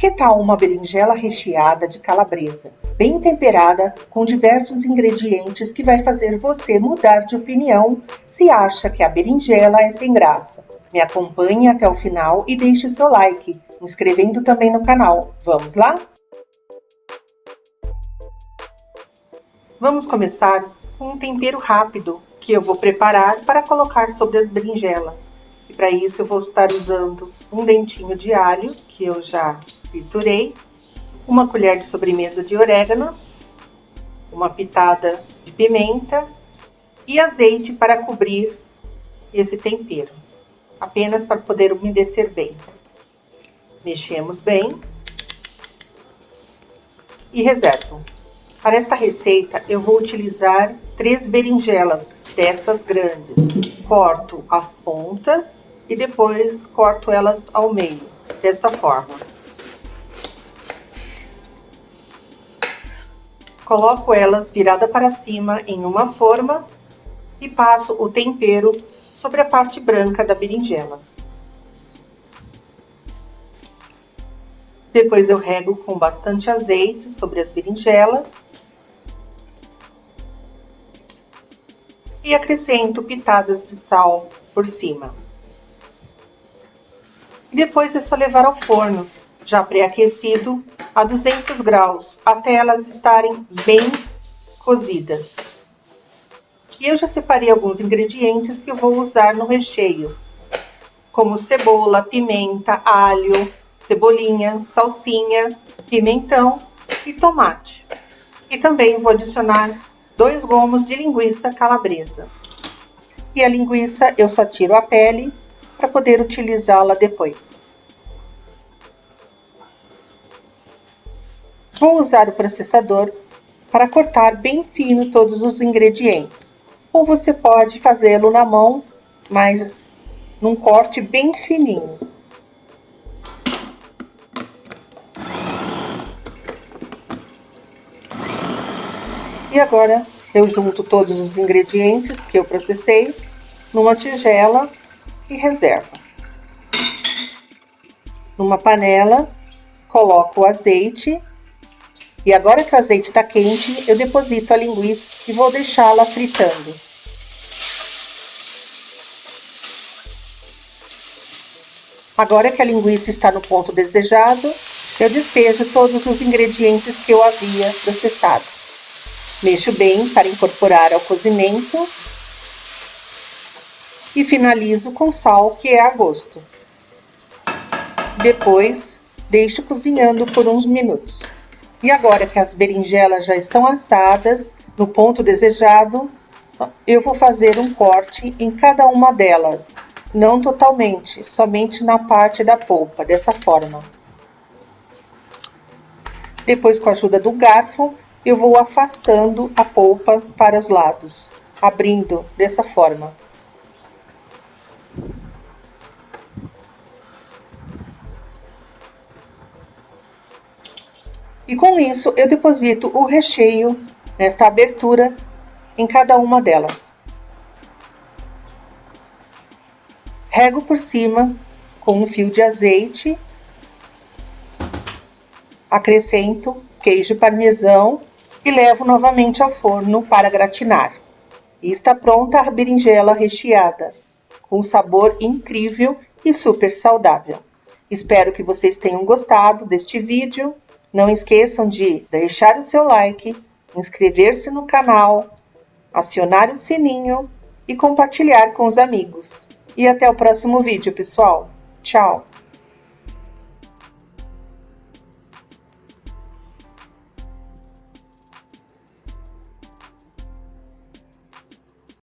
Que tal uma berinjela recheada de calabresa, bem temperada, com diversos ingredientes que vai fazer você mudar de opinião se acha que a berinjela é sem graça? Me acompanhe até o final e deixe o seu like, inscrevendo também no canal. Vamos lá? Vamos começar com um tempero rápido que eu vou preparar para colocar sobre as berinjelas. E para isso eu vou estar usando um dentinho de alho, que eu já triturei, uma colher de sobremesa de orégano, uma pitada de pimenta e azeite para cobrir esse tempero, apenas para poder umedecer bem. Mexemos bem e reservo. Para esta receita eu vou utilizar 3 berinjelas destas grandes. Corto as pontas e depois corto elas ao meio, desta forma. Coloco elas virada para cima em uma forma e passo o tempero sobre a parte branca da berinjela. Depois eu rego com bastante azeite sobre as berinjelas e acrescento pitadas de sal por cima. E depois é só levar ao forno, já pré-aquecido, a 200 graus, até elas estarem bem cozidas. E eu já separei alguns ingredientes que eu vou usar no recheio, como cebola, pimenta, alho, cebolinha, salsinha, pimentão e tomate. E também vou adicionar 2 gomos de linguiça calabresa. E a linguiça eu só tiro a pele para poder utilizá-la depois. Vou usar o processador para cortar bem fino todos os ingredientes. Ou você pode fazê-lo na mão, mas num corte bem fininho. E agora eu junto todos os ingredientes que eu processei numa tigela e reservo. Numa panela, coloco o azeite. E agora que o azeite está quente, eu deposito a linguiça e vou deixá-la fritando. Agora que a linguiça está no ponto desejado, eu despejo todos os ingredientes que eu havia processado. Mexo bem para incorporar ao cozimento e finalizo com sal, que é a gosto. Depois, deixo cozinhando por uns minutos. E agora que as berinjelas já estão assadas no ponto desejado, eu vou fazer um corte em cada uma delas. Não totalmente, somente na parte da polpa, dessa forma. Depois, com a ajuda do garfo, eu vou afastando a polpa para os lados, abrindo dessa forma. E com isso, eu deposito o recheio nesta abertura em cada uma delas. Rego por cima com um fio de azeite. Acrescento queijo parmesão e levo novamente ao forno para gratinar. E está pronta a berinjela recheada, com um sabor incrível e super saudável. Espero que vocês tenham gostado deste vídeo. Não esqueçam de deixar o seu like, inscrever-se no canal, acionar o sininho e compartilhar com os amigos. E até o próximo vídeo, pessoal. Tchau!